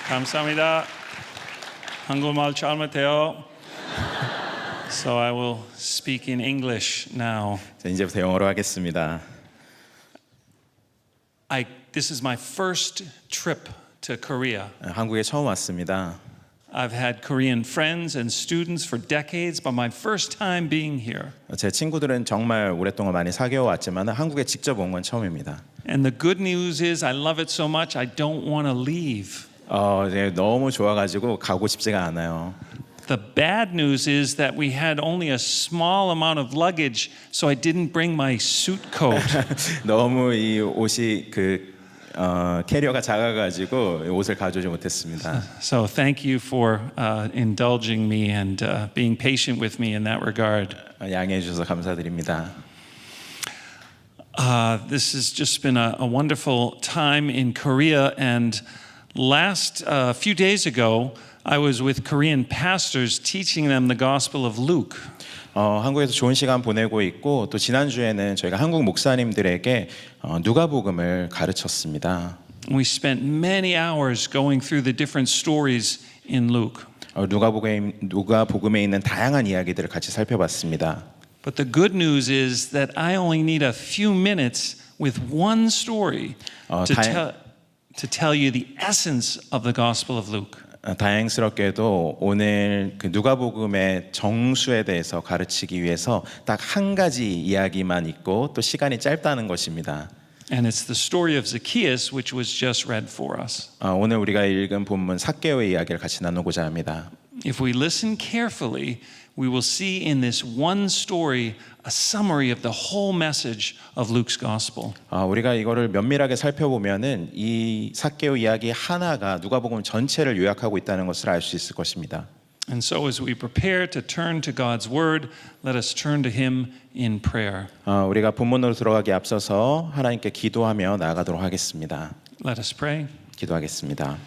감사합니다. 한국말 잘못해요. So I will speak in English now. 자, 이제부터 영어로 하겠습니다. This is my first trip to Korea. 한국에 처음 왔습니다. I've had Korean friends and students for decades, but my first time being here. 제 친구들은 정말 오랫동안 많이 사귀어 왔지만 한국에 직접 온 건 처음입니다. And the good news is I love it so much I don't want to leave. 네, 너무 좋아가지고 가고 싶지가 않아요. The bad news is that we had only a small amount of luggage, so I didn't bring my suit coat. 너무 이 옷이 캐리어가 작아가지고 옷을 가져오지 못했습니다. So thank you for indulging me and being patient with me in that regard. 양해해 주셔서 감사드립니다. This has just been a wonderful time in Korea, and last few days ago, I was with Korean pastors teaching them the Gospel of Luke. 한국에서 좋은 시간 보내고 있고 또 지난주에는 저희가 한국 목사님들에게 누가복음을 가르쳤습니다. We spent many hours going through the different stories in Luke. 누가복음에 있는 다양한 이야기들을 같이 살펴봤습니다. But the good news is that I only need a few minutes with one story to tell you the essence of the Gospel of Luke. 다행스럽게도 오늘 누가복음의 정수에 대해서 가르치기 위해서 딱 한 가지 이야기만 있고 또 시간이 짧다는 것입니다. And it's the story of Zacchaeus, which was just read for us. 오늘 우리가 읽은 본문 삭개오의 이야기를 같이 나누고자 합니다. If we listen carefully, we will see in this one story a summary of the whole message of Luke's gospel. 우리가 이거를 면밀하게 살펴보면은 이 삭개오 이야기 하나가 누가복음 전체를 요약하고 있다는 것을 알 수 있을 것입니다. And so as we prepare to turn to God's word, let us turn to him in prayer. 우리가 본문으로 들어가기 앞서서 하나님께 기도하며 나아가도록 하겠습니다. Let us pray. 기도하겠습니다.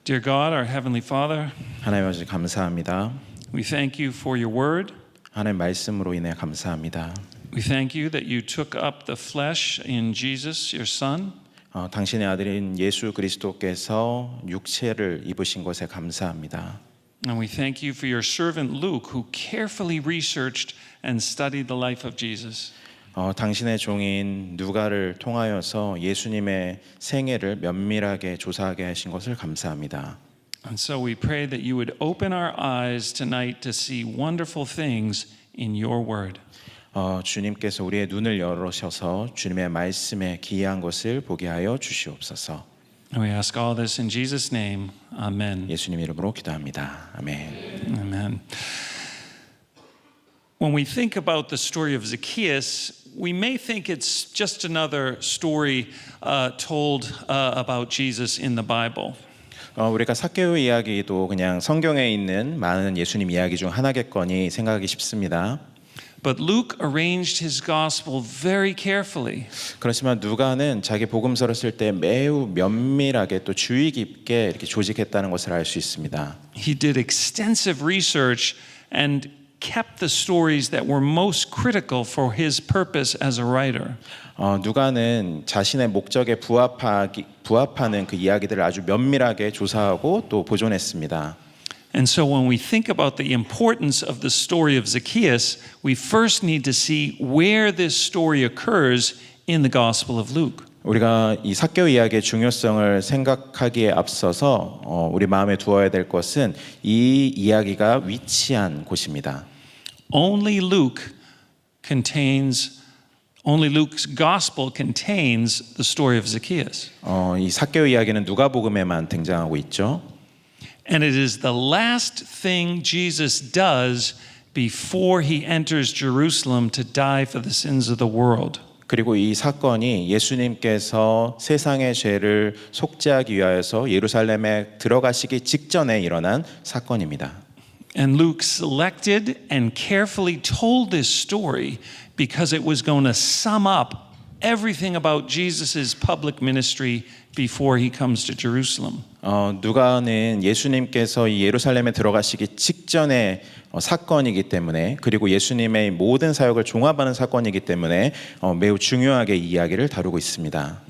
Dear God, our heavenly Father, 하나님 아버지 감사합니다. we thank you for your word. 하나님 말씀으로 인해 감사합니다. We thank you that you took up the flesh in Jesus, your Son. 당신의 아들인 예수 그리스도께서 육체를 입으신 것에 감사합니다. And we thank you for your servant Luke, who carefully researched and studied the life of Jesus. 당신의 종인 누가를 통하여서 예수님의 생애를 면밀하게 조사하게 하신 것을 감사합니다. And so we pray that you would open our eyes tonight to see wonderful things in your word. 주님께서 우리의 눈을 열으셔서 주님의 말씀에 기이한 것을 보게 하여 주시옵소서. And we ask all this in Jesus' name. Amen. 예수님 이름으로 기도합니다. 아멘. Amen. When we think about the story of Zacchaeus, we may think it's just another story told about Jesus in the Bible. 우리가 삭개오 이야기도 그냥 성경에 있는 많은 예수님 이야기 중 하나겠거니 생각하기 쉽습니다. But Luke arranged his gospel very carefully. 그렇지만 누가는 자기 복음서를 쓸 때 매우 면밀하게 또 주의 깊게 이렇게 조직했다는 것을 알 수 있습니다. He did extensive research and kept the stories that were most critical for his purpose as a writer. 누가는 자신의 목적에 부합하는 그 이야기들을 아주 면밀하게 조사하고 또 보존했습니다. And so when we think about the importance of the story of Zacchaeus, we first need to see where this story occurs in the Gospel of Luke. 우리가 이 삭개오 이야기의 중요성을 생각하기에 앞서서 우리 마음에 두어야 될 것은 이 이야기가 위치한 곳입니다. Only Luke's gospel contains the story of Zacchaeus. 이 삭개오 이야기는 누가복음에만 등장하고 있죠. And it is the last thing Jesus does before he enters Jerusalem to die for the sins of the world. 그리고 이 사건이 예수님께서 세상의 죄를 속죄하기 위하여서 예루살렘에 들어가시기 직전에 일어난 사건입니다. And Luke selected and carefully told this story because it was going to sum up everything about Jesus' public ministry before he comes to Jerusalem. 누가는 예수님께서 이 예루살렘에 들어가시기 직전에 사건이기 때문에 그리고 예수님의 모든 사역을 종합하는 사건이기 때문에 매우 중요하게 이 이야기를 다루고 있습니다.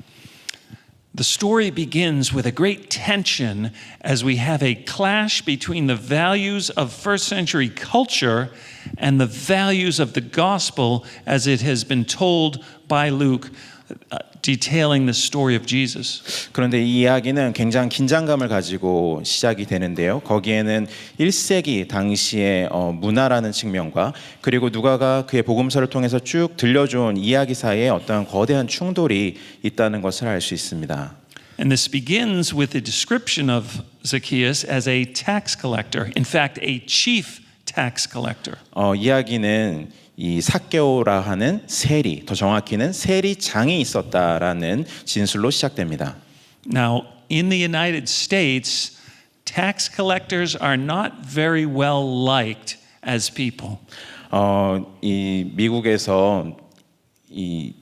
The story begins with a great tension as we have a clash between the values of first century culture and the values of the gospel as it has been told by Luke, detailing the story of Jesus. 그런데 이 이야기는 굉장히 긴장감을 가지고 시작이 되는데요. 거기에는 1세기 당시의 문화라는 측면과 그리고 누가가 그의 복음서를 통해서 쭉 들려준 이야기 사이에 어떤 거대한 충돌이 있다는 것을 알 수 있습니다. And this begins with the description of Zacchaeus as a tax collector, in fact, a chief tax collector. 이야기는 이 삭개오라 하는 세리, 더 정확히는 세리장이 있었다라는 진술로 시작됩니다. Now, in the United States, tax collectors are not very well liked as people. 이 미국에서 이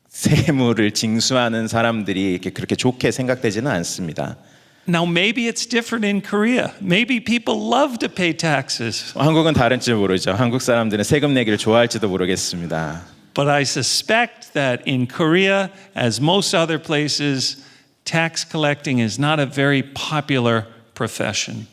세무를 징수하는 사람들이 이렇게 그렇게 좋게 생각되지는 않습니다. Now, maybe it's different in Korea. Maybe people love to pay taxes. 한국은 다른지 모르죠. 한국 사람들은 세금 내기를 좋아할지도 모르겠습니다. But I suspect that in Korea, as most other places, tax collecting is not a very popular profession.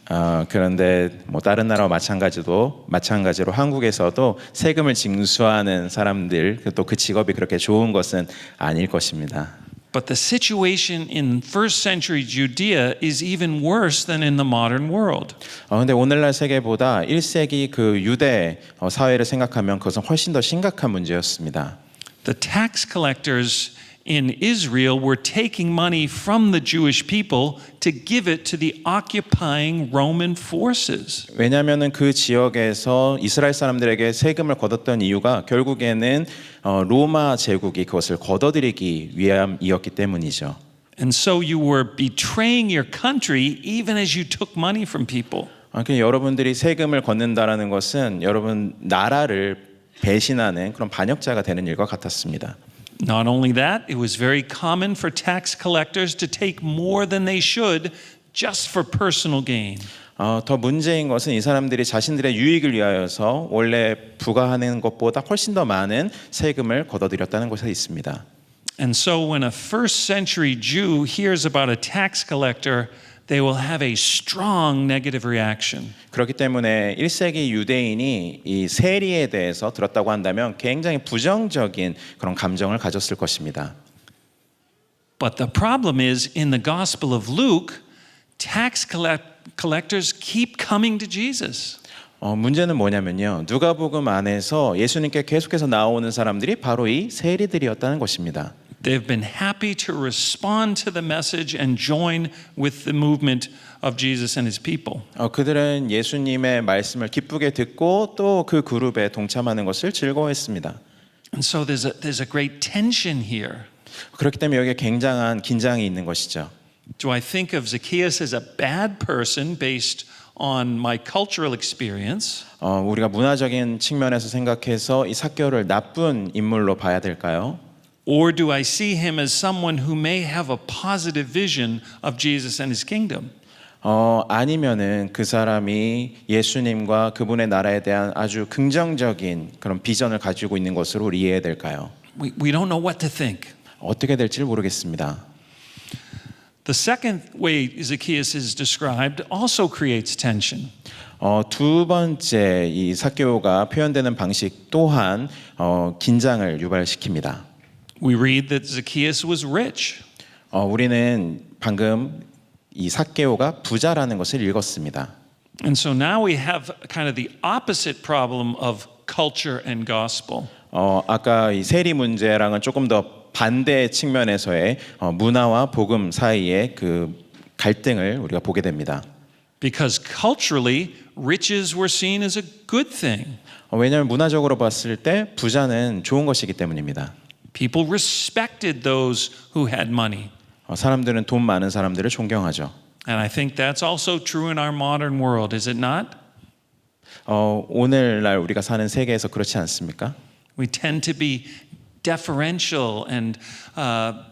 그런데 뭐 다른 나라와 마찬가지로 한국에서도 세금을 징수하는 사람들 또 그 직업이 그렇게 좋은 것은 아닐 것입니다. But the situation in first century Judea is even worse than in the modern world. 근데 오늘날 세계보다 1세기 그 유대 사회를 생각하면 그것은 훨씬 더 심각한 문제였습니다. The tax collectors in Israel were taking money from the Jewish people to give it to the occupying Roman forces. 왜냐하면은 그 지역에서 이스라엘 사람들에게 세금을 걷었던 이유가 결국에는 로마 제국이 그것을 걷어들이기 위함이었기 때문이죠. And so you were betraying your country even as you took money from people. 여러분들이 세금을 걷는다라는 것은 여러분 나라를 배신하는 그런 반역자가 되는 일과 같았습니다. Not only that, it was very common for tax collectors to take more than they should just for personal gain. 더 문제인 것은 이 사람들이 자신들의 유익을 위하여서 원래 부과하는 것보다 훨씬 더 많은 세금을 걷어들였다는 것에 있습니다. And so when a first century Jew hears about a tax collector, they will have a strong negative reaction. 그렇기 때문에 1세기 유대인이 이 세리에 대해서 들었다고 한다면 굉장히 부정적인 그런 감정을 가졌을 것입니다. But the problem is in the Gospel of Luke, tax collectors keep coming to Jesus. 문제는 뭐냐면요. 누가복음 안에서 예수님께 계속해서 나오는 사람들이 바로 이 세리들이었다는 것입니다. They've been happy to respond to the message and join with the movement of Jesus and his people. 그들은 예수님의 말씀을 기쁘게 듣고 또 그 그룹에 동참하는 것을 즐거워했습니다. And so there's a great tension here. 그렇기 때문에 여기에 굉장한 긴장이 있는 것이죠. Do I think of Zacchaeus as a bad person based on my cultural experience? 우리가 문화적인 측면에서 생각해서 이 삭개오를 나쁜 인물로 봐야 될까요? Or do I see him as someone who may have a positive vision of Jesus and his kingdom? 아니면은 그 사람이 예수님과 그분의 나라에 대한 아주 긍정적인 그런 비전을 가지고 있는 것으로 우리 이해해야 될까요? We don't know what to think. 어떻게 될지 모르겠습니다. The second way Zacchaeus is described also creates tension. 두 번째 이 삭개오가 표현되는 방식 또한 긴장을 유발시킵니다. We read that Zacchaeus was rich. 우리는 방금 이 삭개오가 부자라는 것을 읽었습니다. And so now we have kind of the opposite problem of culture and gospel. 아까 이 세리 문제랑은 조금 더 반대 측면에서의 문화와 복음 사이의 그 갈등을 우리가 보게 됩니다. Because culturally, riches were seen as a good thing. 왜냐하면 문화적으로 봤을 때 부자는 좋은 것이기 때문입니다. People respected those who had money. 사람들은 돈 많은 사람들을 존경하죠. And I think that's also true in our modern world, is it not? 오늘날 우리가 사는 세계에서 그렇지 않습니까? We tend to be deferential and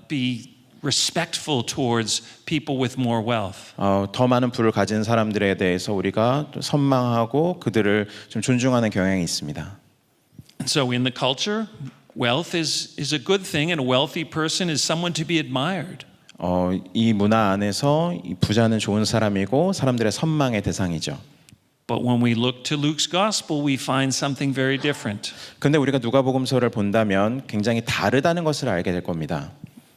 be respectful towards people with more wealth. 더 많은 부를 가진 사람들에 대해서 우리가 선망하고 그들을 좀 존중하는 경향이 있습니다. And so in the culture, wealth is a good thing, and a wealthy person is someone to be admired. 이 문화 안에서 이 부자는 좋은 사람이고 사람들의 선망의 대상이죠. But when we look to Luke's gospel, we find something very different. 근데 우리가 누가복음서를 본다면 굉장히 다르다는 것을 알게 될 겁니다.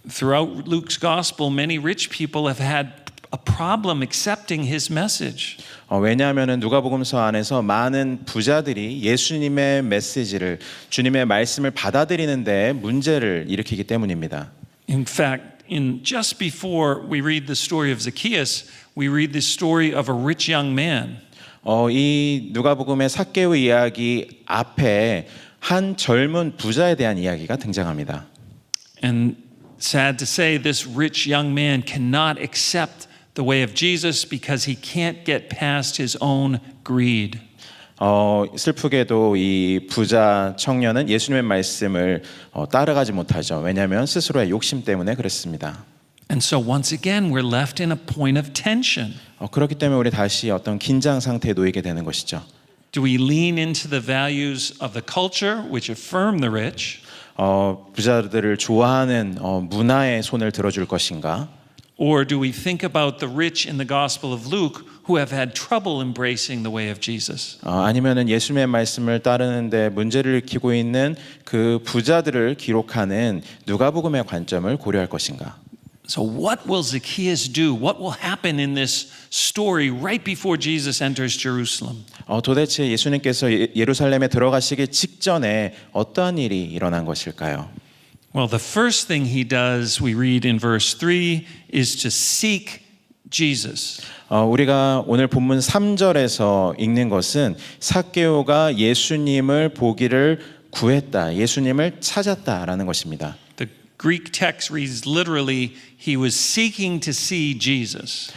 Throughout Luke's gospel, many rich people have had a problem accepting his message. 왜냐하면 누가복음서 안에서 많은 부자들이 예수님의 메시지를 주님의 말씀을 받아들이는데 문제를 일으키기 때문입니다. In fact, just before we read the story of Zacchaeus, we read the story of a rich young man. 이 누가복음의 삭개오 이야기 앞에 한 젊은 부자에 대한 이야기가 등장합니다. And sad to say, this rich young man cannot accept the way of Jesus because he can't get past his own greed. 슬프게도 이 부자 청년은 예수님의 말씀을 따라가지 못하죠. 왜냐하면 스스로의 욕심 때문에 그랬습니다. And so once again, we're left in a point of tension. 그렇기 때문에 우리 다시 어떤 긴장 상태에 놓이게 되는 것이죠. Do we lean into the values of the culture, which affirm the rich? 부자들을 좋아하는 문화에 손을 들어줄 것인가? Or do we think about the rich in the Gospel of Luke who have had trouble embracing the way of Jesus? 아니면은 예수님의 말씀을 따르는데 문제를 일으키고 있는 그 부자들을 기록하는 누가복음의 관점을 고려할 것인가? So what will Zacchaeus do? What will happen in this story right before Jesus enters Jerusalem? 도대체 예수님께서 예루살렘에 들어가시기 직전에 어떠한 일이 일어난 것일까요? Well, the first thing he does, we read in verse 3, is to seek Jesus. 우리가 오늘 본문 3절에서 읽는 것은 삭개오가 예수님을 보기를 구했다, 예수님을 찾았다라는 것입니다. The Greek text reads literally, he was seeking to see Jesus.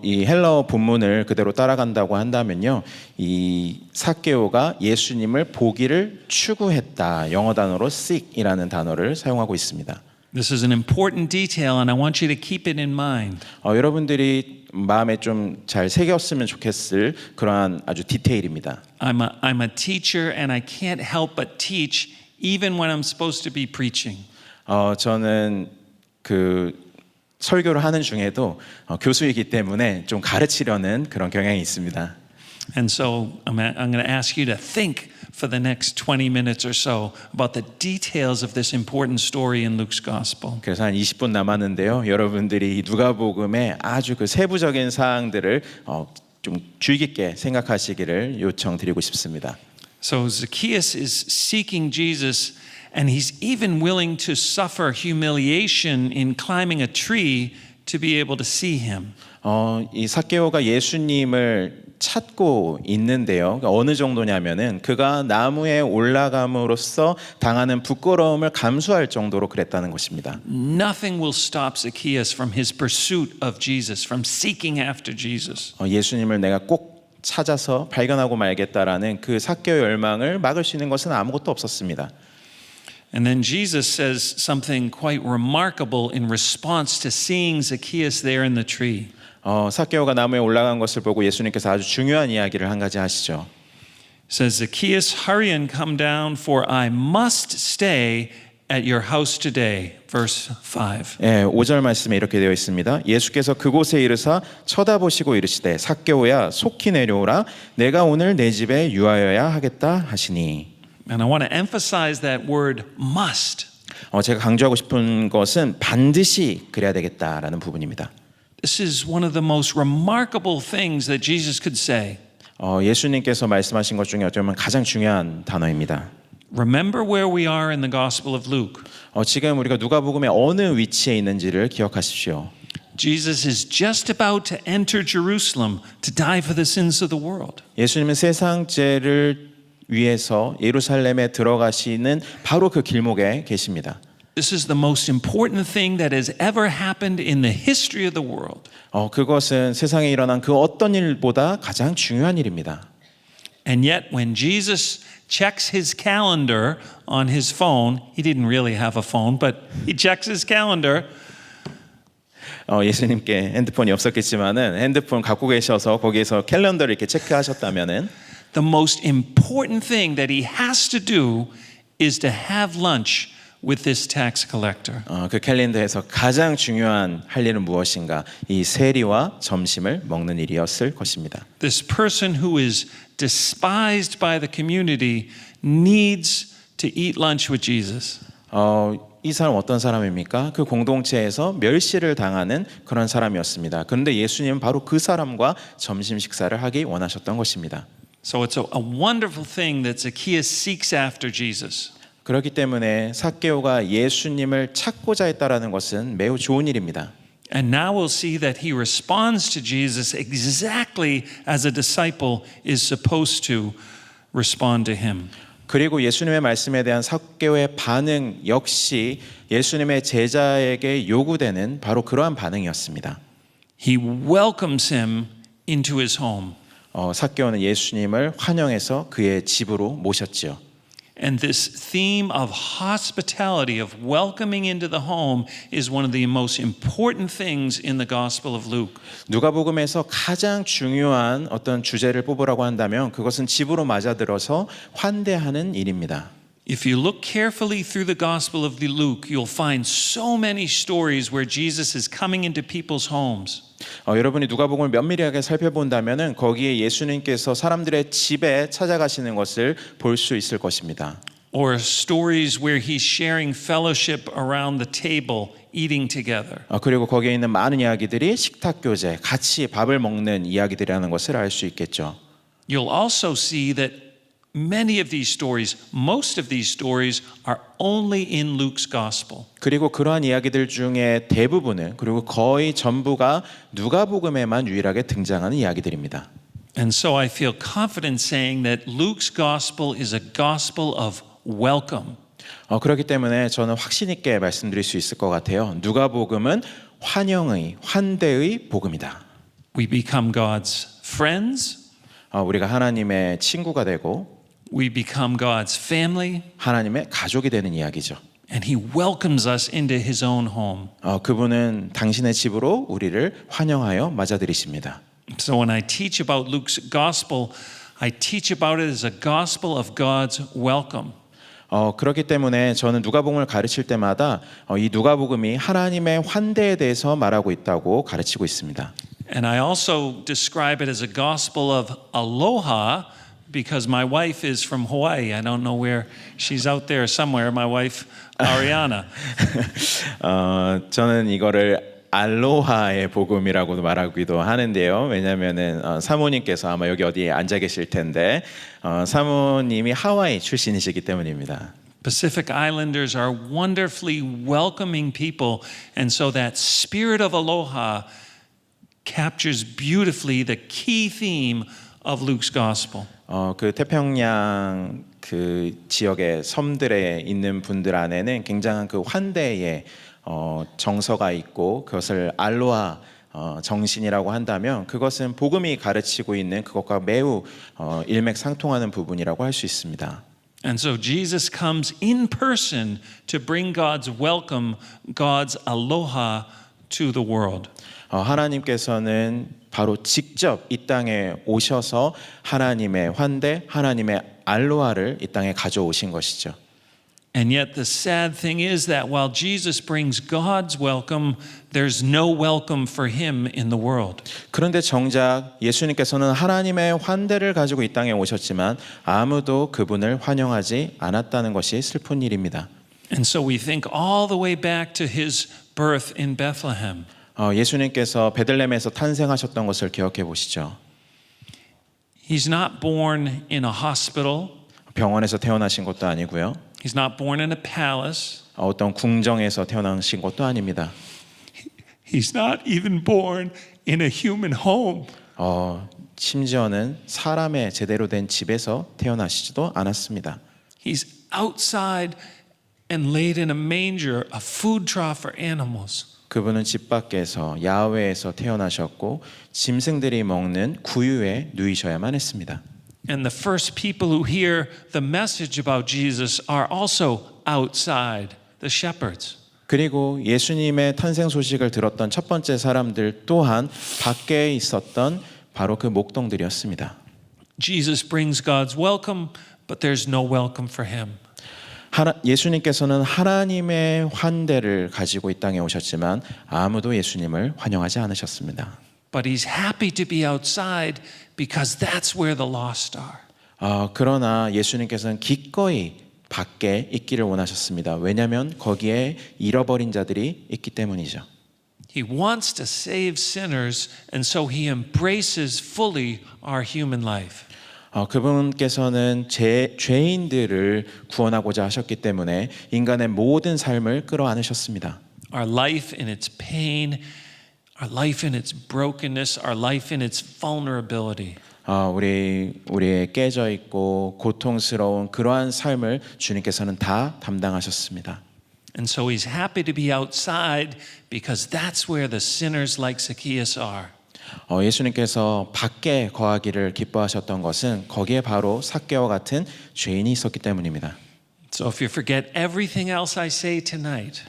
이 헬라어 본문을 그대로 따라간다고 한다면요, 이 삭개오가 예수님을 보기를 추구했다. 영어 단어로 seek이라는 단어를 사용하고 있습니다. This is an important detail, and I want you to keep it in mind. 여러분들이 마음에 좀 잘 새겼으면 좋겠을 그러한 아주 디테일입니다. I'm a teacher, and I can't help but teach even when I'm supposed to be preaching. 저는 그 설교를 하는 중에도 교수이기 때문에 좀 가르치려는 그런 경향이 있습니다. And so I'm going to ask you to think for the next 20 minutes or so about the details of this important story in Luke's gospel. 그래서 한 20분 남았는데요. 여러분들이 누가복음의 아주 그 세부적인 사항들을 좀 주의 깊게 생각하시기를 요청드리고 싶습니다. So Zacchaeus is seeking Jesus, and he's even willing to suffer humiliation in climbing a tree to be able to see him. 이 삭개오가 예수님을 찾고 있는데요. 그러니까 어느 정도냐면은 그가 나무에 올라감으로써 당하는 부끄러움을 감수할 정도로 그랬다는 것입니다. Nothing will stop Zacchaeus from his pursuit of Jesus, from seeking after Jesus. 예수님을 내가 꼭 찾아서 발견하고 말겠다라는 그 삭개오의 열망을 막을 수 있는 것은 아무것도 없었습니다. And then Jesus says something quite remarkable in response to seeing Zacchaeus there in the tree. 삭개오가 나무에 올라간 것을 보고 예수님께서 아주 중요한 이야기를 한 가지 하시죠. Says, Zacchaeus, hurry and come down, for I must stay at your house today. Verse 5. 5절 말씀에 이렇게 되어 있습니다. 예수께서 그곳에 이르사 쳐다보시고 이르시되 삭개오야 속히 내려오라 내가 오늘 내 집에 유하여야 하겠다 하시니. And I want to emphasize that word must. 제가 강조하고 싶은 것은 반드시 그래야 되겠다라는 부분입니다. This is one of the most remarkable things that Jesus could say. 예수님께서 말씀하신 것 중에 어쩌면 가장 중요한 단어입니다. Remember where we are in the Gospel of Luke. 지금 우리가 누가복음의 어느 위치에 있는지를 기억하십시오. Jesus is just about to enter Jerusalem to die for the sins of the world. 예수님은 세상 죄를 위해서 예루살렘에 들어가시는 바로 그 길목에 계십니다. This is the most important thing that has ever happened in the history of the world. 그것은 세상에 일어난 그 어떤 일보다 가장 중요한 일입니다. And yet when Jesus checks his calendar on his phone, he didn't really have a phone, but he checks his calendar. 예수님께 핸드폰이 없었겠지만은 핸드폰 갖고 계셔서 거기에서 캘린더를 이렇게 체크하셨다면은 The most important thing that he has to do is to have lunch with this tax collector. 그 캘린더에서 가장 중요한 할 일은 무엇인가? 이 세리와 점심을 먹는 일이었을 것입니다. This person who is despised by the community needs to eat lunch with Jesus. 이 사람 어떤 사람입니까? 그 공동체에서 멸시를 당하는 그런 사람이었습니다. 그런데 예수님은 바로 그 사람과 점심 식사를 하기 원하셨던 것입니다. So it's a wonderful thing that Zacchaeus seeks after Jesus. 그렇기 때문에 삭개오가 예수님을 찾고자 했다라는 것은 매우 좋은 일입니다. And now we'll see that he responds to Jesus exactly as a disciple is supposed to respond to him. 그리고 예수님의 말씀에 대한 삭개오의 반응 역시 예수님의 제자에게 요구되는 바로 그러한 반응이었습니다. He welcomes him into his home. 삭개오는 예수님을 환영해서 그의 집으로 모셨지요. And this theme of hospitality, of welcoming into the home, is one of the most important things in the Gospel of Luke. 누가복음에서 가장 중요한 어떤 주제를 뽑으라고 한다면 그것은 집으로 맞아들어서 환대하는 일입니다. If you look carefully through the Gospel of Luke, you'll find so many stories where Jesus is coming into people's homes. 여러분이 누가복음을 면밀하게 살펴본다면은 거기에 예수님께서 사람들의 집에 찾아가시는 것을 볼 수 있을 것입니다. Or stories where he's sharing fellowship around the table, eating together. 그리고 거기에 있는 많은 이야기들이 식탁 교제, 같이 밥을 먹는 이야기들이라는 것을 알 수 있겠죠. You'll also see that many of these stories, most of these stories are only in Luke's gospel. 그리고 그러한 이야기들 중에 대부분은 그리고 거의 전부가 누가복음에만 유일하게 등장하는 이야기들입니다. And so I feel confident saying that Luke's gospel is a gospel of welcome. 그렇기 때문에 저는 확신 있게 말씀드릴 수 있을 것 같아요. 누가복음은 환영의, 환대의 복음이다. We become God's friends. 우리가 하나님의 친구가 되고 We become God's family. 하나님의 가족이 되는 이야기죠. And he welcomes us into his own home. 그분은 당신의 집으로 우리를 환영하여 맞아들이십니다. So when I teach about Luke's gospel, I teach about it as a gospel of God's welcome. 그렇기 때문에 저는 누가복음을 가르칠 때마다 이 누가복음이 하나님의 환대에 대해서 말하고 있다고 가르치고 있습니다. And I also describe it as a gospel of aloha because my wife is from Hawaii. I don't know where she's out there somewhere. My wife Ariana. 저는 이거를 알로하의 복음이라고도 말하기도 하는데요. 왜냐하면은 사모님께서 아마 여기 어디에 앉아 계실 텐데 사모님이 하와이 출신이시기 때문입니다. Pacific Islanders are wonderfully welcoming people, and so that spirit of aloha captures beautifully the key theme of Luke's gospel. 그 태평양 그 지역의 섬들에 있는 분들 안에는 굉장한 그 환대의 정서가 있고 그것을 알로하 정신이라고 한다면 그것은 복음이 가르치고 있는 그것과 매우 일맥상통하는 부분이라고 할 수 있습니다. And so Jesus comes in person to bring God's welcome, God's aloha to the world. 하나님께서는 바로 직접 이 땅에 오셔서 하나님의 환대, 하나님의 알로하를 이 땅에 가져오신 것이죠. And yet the sad thing is that while Jesus brings God's welcome, there's no welcome for him in the world. 그런데 정작 예수님께서는 하나님의 환대를 가지고 이 땅에 오셨지만 아무도 그분을 환영하지 않았다는 것이 슬픈 일입니다. And so we think all the way back to his birth in Bethlehem. 예수님께서 베들레헴에서 탄생하셨던 것을 기억해 보시죠. He's not born in a hospital. 병원에서 태어나신 것도 아니고요. He's not born in a palace. 어떤 궁정에서 태어나신 것도 아닙니다. He's not even born in a human home. 심지어는 사람의 제대로 된 집에서 태어나시지도 않았습니다. He's outside and laid in a manger, a food trough for animals. 그분은 집 밖에서 야외에서 태어나셨고 짐승들이 먹는 구유에 누이셔야만 했습니다. And the first people who hear the message about Jesus are also outside, the shepherds. 그리고 예수님의 탄생 소식을 들었던 첫 번째 사람들 또한 밖에 있었던 바로 그 목동들이었습니다. Jesus brings God's welcome, but there's no welcome for him. 예수님께서는 하나님의 환대를 가지고 이 땅에 오셨지만 아무도 예수님을 환영하지 않으셨습니다. But he's happy to be outside because that's where the lost are. 그러나 예수님께서는 기꺼이 밖에 있기를 원하셨습니다. 왜냐하면 거기에 잃어버린 자들이 있기 때문이죠. He wants to save sinners, and so he embraces fully our human life. 그분께서는 죄인들을 구원하고자 하셨기 때문에 인간의 모든 삶을 끌어안으셨습니다. Our life in its pain, our life in its brokenness, our life in its vulnerability. 우리의 깨져 있고 고통스러운 그러한 삶을 주님께서는 다 담당하셨습니다. And so he's happy to be outside because that's where the sinners like Zacchaeus are. 예수님께서 밖에 거하기를 기뻐하셨던 것은 거기에 바로 삭개와 같은 죄인이 있었기 때문입니다. So if you forget everything else I say tonight,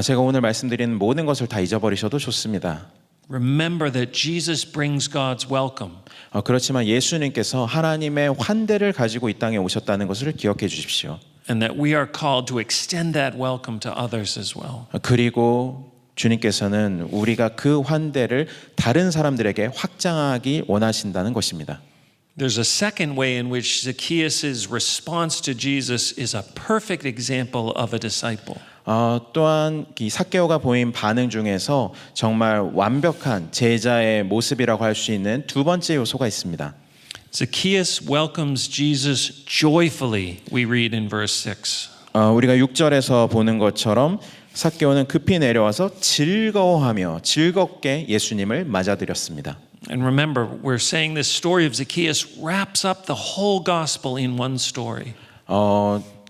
제가 오늘 말씀드리는 모든 것을 다 잊어버리셔도 좋습니다. remember that Jesus brings God's welcome. 그렇지만 예수님께서 하나님의 환대를 가지고 이 땅에 오셨다는 것을 기억해 주십시오. And that we are called to extend that welcome to others as well. 그리고 주님께서는 우리가 그 환대를 다른 사람들에게 확장하기 원하신다는 것입니다. There's a second way in which Zacchaeus' response to Jesus is a perfect example of a disciple. 또한 이 삭개오가 보인 반응 중에서 정말 완벽한 제자의 모습이라고 할 수 있는 두 번째 요소가 있습니다. Zacchaeus welcomes Jesus joyfully, we read in verse 6. 우리가 6절에서 보는 것처럼 삭개오는 급히 내려와서 즐거워하며 즐겁게 예수님을 맞아들였습니다. And remember, we're saying this story of Zacchaeus wraps up the whole gospel in one story.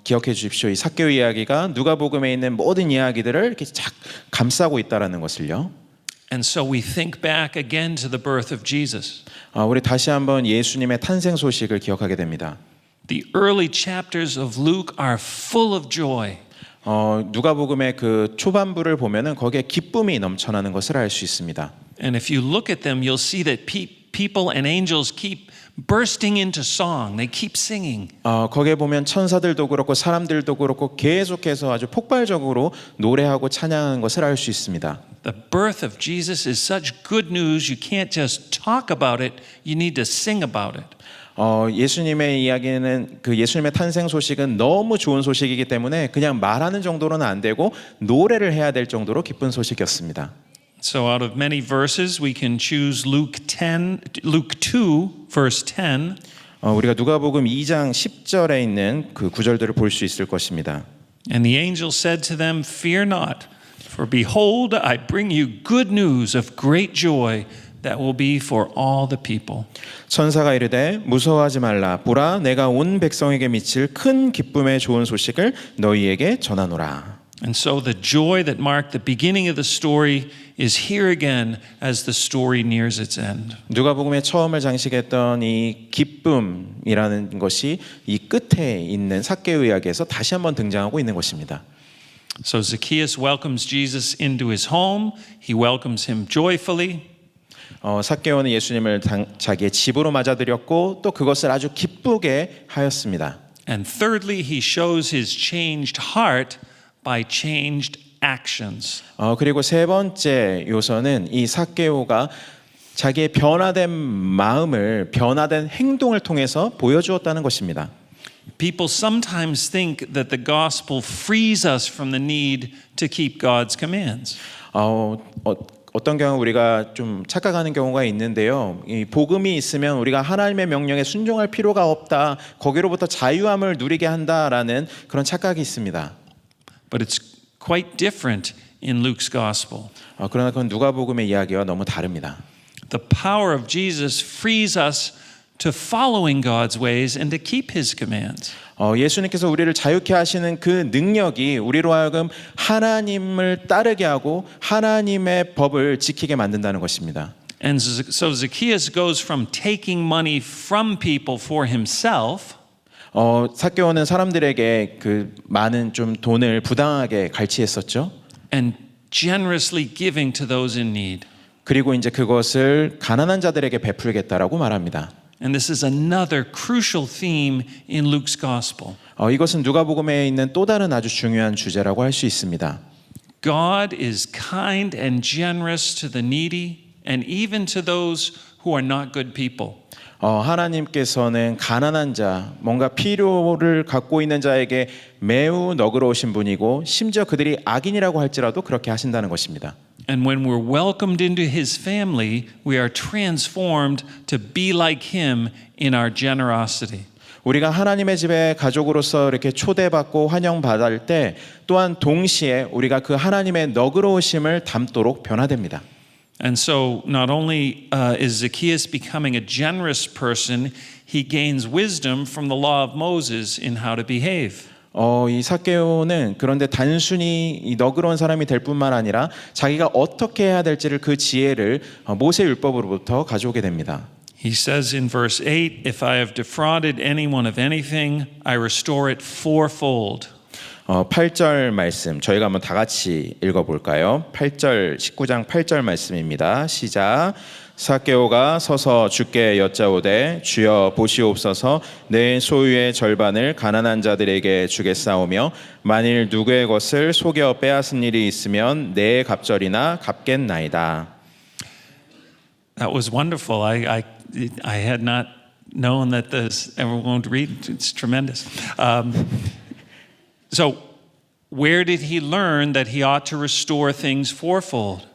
기억해 주십시오. 이 삭개오 이야기가 누가복음에 있는 모든 이야기들을 이렇게 쫙 감싸고 있다라는 것을요. And so we think back again to the birth of Jesus. 우리 다시 한번 예수님의 탄생 소식을 기억하게 됩니다. The early chapters of Luke are full of joy. 누가복음의 그 초반부를 보면은 거기에 기쁨이 넘쳐나는 것을 알 수 있습니다. And if you look at them, you'll see that people and angels keep bursting into song. They keep singing. 거기에 보면 천사들도 그렇고 사람들도 그렇고 계속해서 아주 폭발적으로 노래하고 찬양하는 것을 알 수 있습니다. The birth of Jesus is such good news. You can't just talk about it. You need to sing about it. 예수님의 이야기는 그 예수님의 탄생 소식은 너무 좋은 소식이기 때문에 그냥 말하는 정도로는 안 되고 노래를 해야 될 정도로 기쁜 소식이었습니다. So out of many verses, we can choose Luke 2, verse 10. 우리가 누가복음 2장 10절에 있는 그 구절들을 볼 수 있을 것입니다. And the angel said to them, "Fear not, for behold, I bring you good news of great joy that will be for all the people." 천사가 이르되 무서워하지 말라. 보라, 내가 온 백성에게 미칠 큰 기쁨의 좋은 소식을 너희에게 전하노라. And so the joy that marked the beginning of the story is here again as the story nears its end. 누가복음의 처음을 장식했던 이 기쁨이라는 것이 이 끝에 있는 삭개오 이야기에서 다시 한번 등장하고 있는 것입니다. So Zacchaeus welcomes Jesus into his home. He welcomes him joyfully. 삭개오는 예수님을 자기의 집으로 맞아들였고 또 그것을 아주 기쁘게 하였습니다. And thirdly, he shows his changed heart by changed actions. 그리고 세 번째 요소는 이 삭개오가 자기의 변화된 마음을 변화된 행동을 통해서 보여주었다는 것입니다. People sometimes think that the gospel frees us from the need to keep God's commands. 어떤 경우 우리가 좀 착각하는 경우가 있는데요. 이 복음이 있으면 우리가 하나님의 명령에 순종할 필요가 없다. 거기로부터 자유함을 누리게 한다라는 그런 착각이 있습니다. But it's quite different in Luke's gospel. 그러나 그건 누가복음의 이야기와 너무 다릅니다. The power of Jesus frees us to following God's ways and to keep his commands. 예수님께서 우리를 자유케 하시는 그 능력이 우리로 하여금 하나님을 따르게 하고 하나님의 법을 지키게 만든다는 것입니다. And so Zacchaeus goes from taking money from people for himself 삭개오는 사람들에게 그 많은 좀 돈을 부당하게 갈취했었죠. and generously giving to those in need. 그리고 이제 그것을 가난한 자들에게 베풀겠다라고 말합니다. And this is another crucial theme in Luke's gospel. 이것은 누가복음에 있는 또 다른 아주 중요한 주제라고 할 수 있습니다. God is kind and generous to the needy and even to those who are not good people. 하나님께서는 가난한 자, 뭔가 필요를 갖고 있는 자에게 매우 너그러우신 분이고 심지어 그들이 악인이라고 할지라도 그렇게 하신다는 것입니다. And when we're welcomed into his family, we are transformed to be like him in our generosity. 우리가 하나님의 집에 가족으로서 이렇게 초대받고 환영받을 때 또한 동시에 우리가 그 하나님의 너그러우심을 담도록 변화됩니다. And so not only is Zacchaeus becoming a generous person, he gains wisdom from the law of Moses in how to behave. 이 삭개오는 그런데 단순히 이 너그러운 사람이 될 뿐만 아니라 자기가 어떻게 해야 될지를 그 지혜를 모세 율법으로부터 가져오게 됩니다. He says in verse 8, if I have defrauded anyone of anything, I restore it fourfold. 8절 말씀 저희가 한번 다 같이 읽어볼까요? 8절 19장 8절 말씀입니다. 시작. 삭개오가 서서 주께 여짜오되 주여 보시옵소서 내 소유의 절반을 가난한 자들에게 주겠사오며 만일 누구의 것을 속여 빼앗은 일이 있으면 내 갑절이나 갚겠나이다. That was wonderful. I had not known that everyone would read. It's tremendous. So, where did he learn that he ought to restore things fourfold?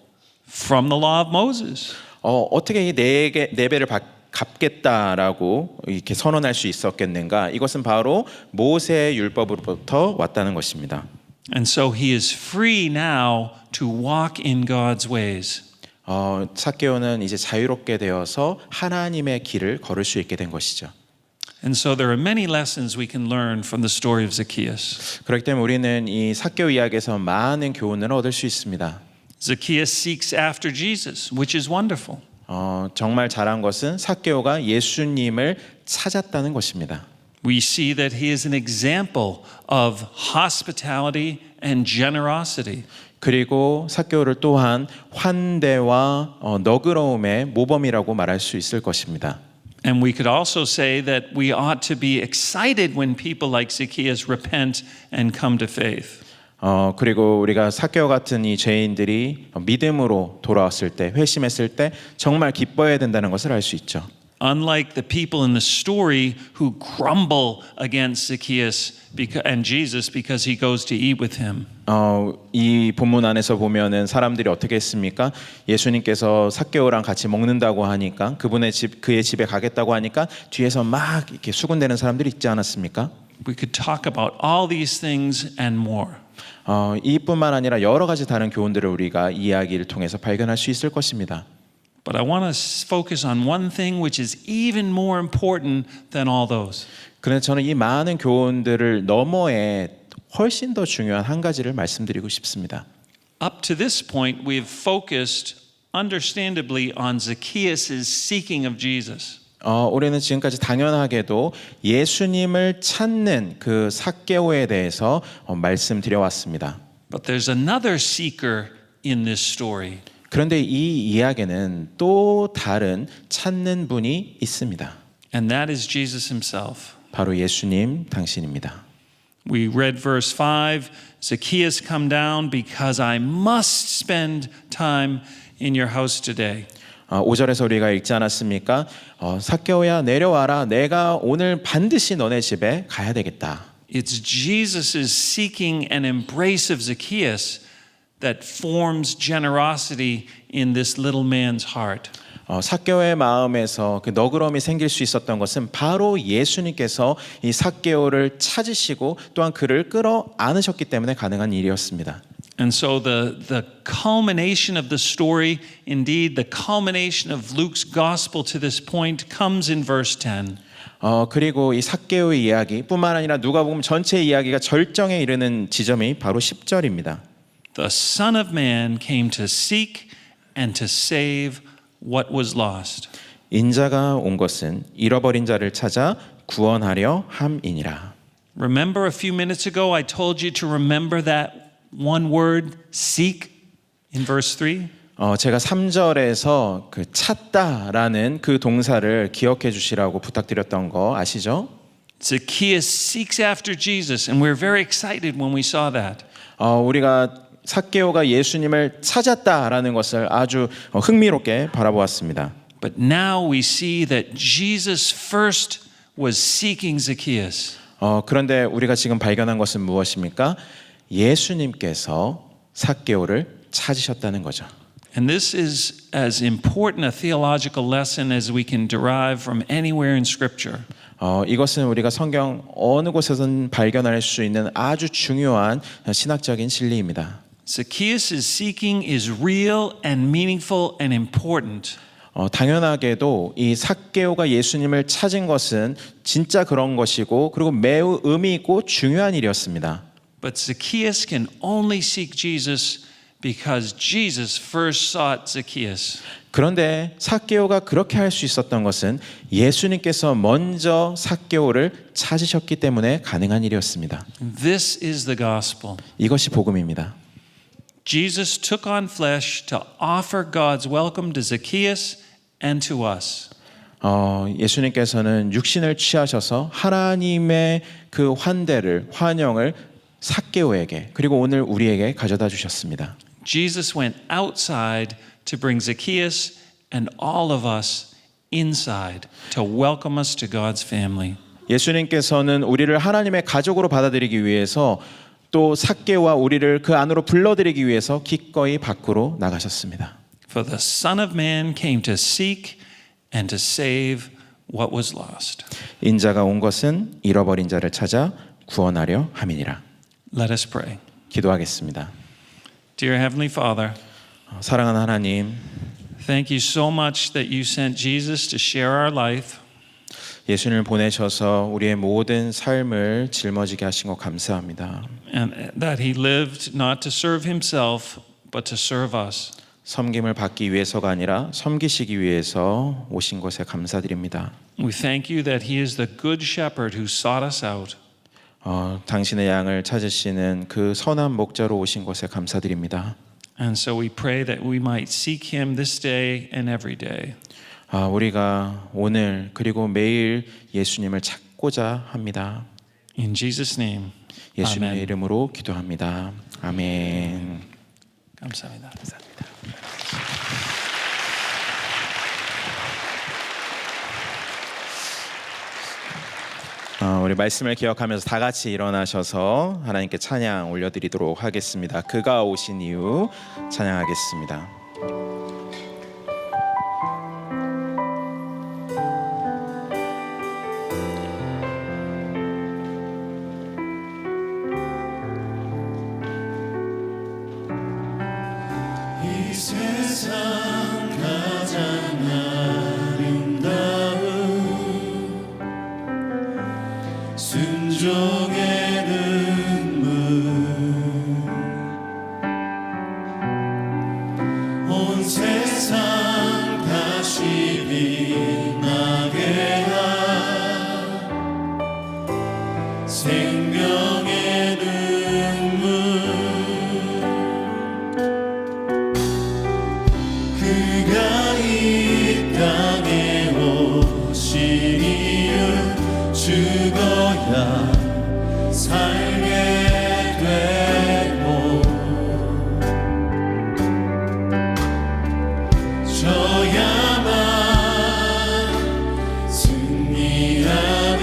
From the law of Moses. 어떻게 이 네 배를 갚겠다라고 이렇게 선언할 수 있었겠는가? 이것은 바로 모세의 율법으로부터 왔다는 것입니다. And so he is free now to walk in God's ways. 삭개오는 이제 자유롭게 되어서 하나님의 길을 걸을 수 있게 된 것이죠. And so there are many lessons we can learn from the story of Zacchaeus. 그렇기 때문에 우리는 이 삭개오 이야기에서 많은 교훈을 얻을 수 있습니다. Zacchaeus seeks after Jesus, which is wonderful. 정말 잘한 것은 삭개오가 예수님을 찾았다는 것입니다. We see that he is an example of hospitality and generosity. 그리고 삭개오를 또한 환대와 너그러움의 모범이라고 말할 수 있을 것입니다. And we could also say that we ought to be excited when people like Zacchaeus repent and come to faith. 그리고 우리가 삭개오 같은 이 죄인들이 믿음으로 돌아왔을 때, 회심했을 때 정말 기뻐해야 된다는 것을 알 수 있죠. Unlike the people in the story who grumble against Zacchaeus and Jesus because he goes to eat with him. 이 본문 안에서 보면은 사람들이 어떻게 했습니까? 예수님께서 삭개오랑 같이 먹는다고 하니까 그의 집에 가겠다고 하니까 뒤에서 막 이렇게 수군대는 사람들이 있지 않았습니까? We could talk about all these things and more. 이뿐만 아니라 여러 가지 다른 교훈들을 우리가 이 이야기를 통해서 발견할 수 있을 것입니다. But I want to focus on one thing which is even more important than all those. 그런데 저는 이 많은 교훈들을 너머에 훨씬 더 중요한 한 가지를 말씀드리고 싶습니다. Up to this point, we've focused understandably on Zacchaeus' seeking of Jesus. 우리는 지금까지 당연하게도 예수님을 찾는 그 삭개오에 대해서 말씀드려왔습니다. But there's another seeker in this story. 그런데 이 이야기는 또 다른 찾는 분이 있습니다. And that is Jesus himself. 바로 예수님 당신입니다. We read verse 5, Zacchaeus, come down because I must spend time in your house today. 5절에서 우리가 읽지 않았습니까? 삭개오야 내려와라. 내가 오늘 반드시 너네 집에 가야 되겠다. It's Jesus' seeking and embrace of Zacchaeus that forms generosity in this little man's heart. 삭개오의 마음에서 그 너그러움이 생길 수 있었던 것은 바로 예수님께서 이 삭개오를 찾으시고 또한 그를 끌어 안으셨기 때문에 가능한 일이었습니다. And so the culmination of the story, indeed the culmination of Luke's gospel to this point comes in verse 10. 그리고 이 삭개오의 이야기뿐만 아니라 누가복음 전체 이야기가 절정에 이르는 지점이 바로 10절입니다. The Son of Man came to seek and to save what was lost. 인자가 온 것은 잃어버린 자를 찾아 구원하려 함이니라. Remember a few minutes ago I told you to remember that one word, seek, in verse 3? 제가 3절에서 그 찾다라는 그 동사를 기억해 주시라고 부탁드렸던 거 아시죠? Zacchaeus seeks after Jesus, and we're very excited when we saw that. 우리가 삭개오가 예수님을 찾았다라는 것을 아주 흥미롭게 바라보았습니다. But now we see that Jesus first was seeking Zacchaeus. 그런데 우리가 지금 발견한 것은 무엇입니까? 예수님께서 삭개오를 찾으셨다는 거죠. And this is as important a theological lesson as we can derive from anywhere in Scripture. 이것은 우리가 성경 어느 곳에선 발견할 수 있는 아주 중요한 신학적인 진리입니다. Zacchaeus' seeking is real and meaningful and important. 당연하게도 이 삭개오가 예수님을 찾은 것은 진짜 그런 것이고 그리고 매우 의미 있고 중요한 일이었습니다. But Zacchaeus can only seek Jesus because Jesus first sought Zacchaeus. 그런데 삭개오가 그렇게 할 수 있었던 것은 예수님께서 먼저 삭개오를 찾으셨기 때문에 가능한 일이었습니다. This is the gospel. 이것이 복음입니다. Jesus took on flesh to offer God's welcome to Zacchaeus and to us. 예수님께서는 육신을 취하셔서 하나님의 그 환영을 삭개오에게 그리고 오늘 우리에게 가져다 주셨습니다. Jesus went outside to bring Zacchaeus and all of us inside to welcome us to God's family. 예수님께서는 우리를 하나님의 가족으로 받아들이기 위해서 또 삭개오와 우리를 그 안으로 불러들이기 위해서 기꺼이 밖으로 나가셨습니다. For the Son of Man came to seek and to save what was lost. 인자가 온 것은 잃어버린 자를 찾아 구원하려 함이니라. Let us pray. 기도하겠습니다. Dear Heavenly Father, 사랑하는 하나님, thank you so much that you sent Jesus to share our life. 예수님을 보내셔서 우리의 모든 삶을 짊어지게 하신 것 감사합니다. And that he lived not to serve himself, but to serve us. 섬김을 받기 위해서가 아니라 섬기시기 위해서 오신 것에 감사드립니다. We thank you that he is the good shepherd who sought us out. 당신의 양을 찾으시는 그 선한 목자로 오신 것에 감사드립니다. And so we pray that we might seek him this day and every day. 우리가 오늘 그리고 매일 예수님을 찾고자 합니다. In Jesus' name. 예수님의 아멘. 이름으로 기도합니다. 아멘. 감사합니다. 우리 말씀을 기억하면서 다 같이 일어나셔서 하나님께 찬양 올려드리도록 하겠습니다. 그가 오신 이유 찬양하겠습니다. 이 세상 가장 순종의 눈물 온 세상 다시 빛나게 한 생명의 눈물 그가 이 땅에 오신 이유 죽어야 살게 되고 져야만 승리하는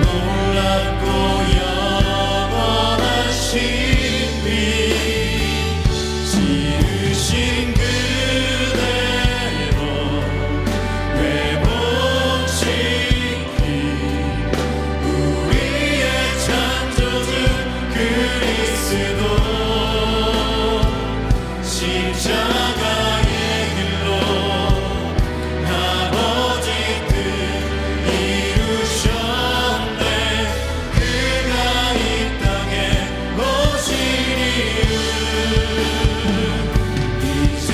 놀랍고 영원한 신비 지으신 그대로 회복시킨 우리의 창조주 그리스도 십자가의 길로 아버지 뜻 이루셨네 그가 이 땅에 오신 이유 이제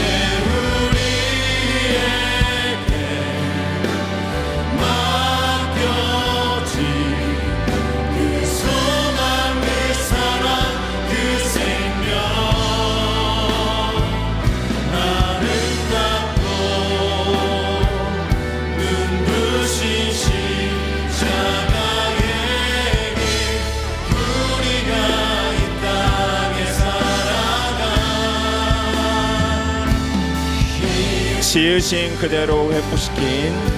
우리에게 맡겨진 그 소망 그 사랑 그 생명 지으신 그대로 회복시킨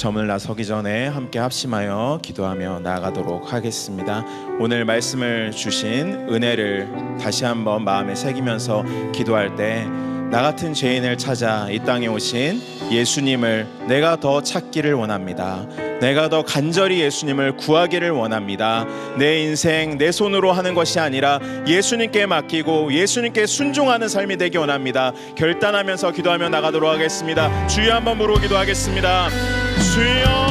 점을 나서기 전에 함께 합심하여 기도하며 나아가도록 하겠습니다. 오늘 말씀을 주신 은혜를 다시 한번 마음에 새기면서 기도할 때 나 같은 죄인을 찾아 이 땅에 오신 예수님을 내가 더 찾기를 원합니다. 내가 더 간절히 예수님을 구하기를 원합니다. 내 인생 내 손으로 하는 것이 아니라 예수님께 맡기고 예수님께 순종하는 삶이 되기 원합니다. 결단하면서 기도하며 나가도록 하겠습니다. 주여 한번 부르고 기도하겠습니다. 주여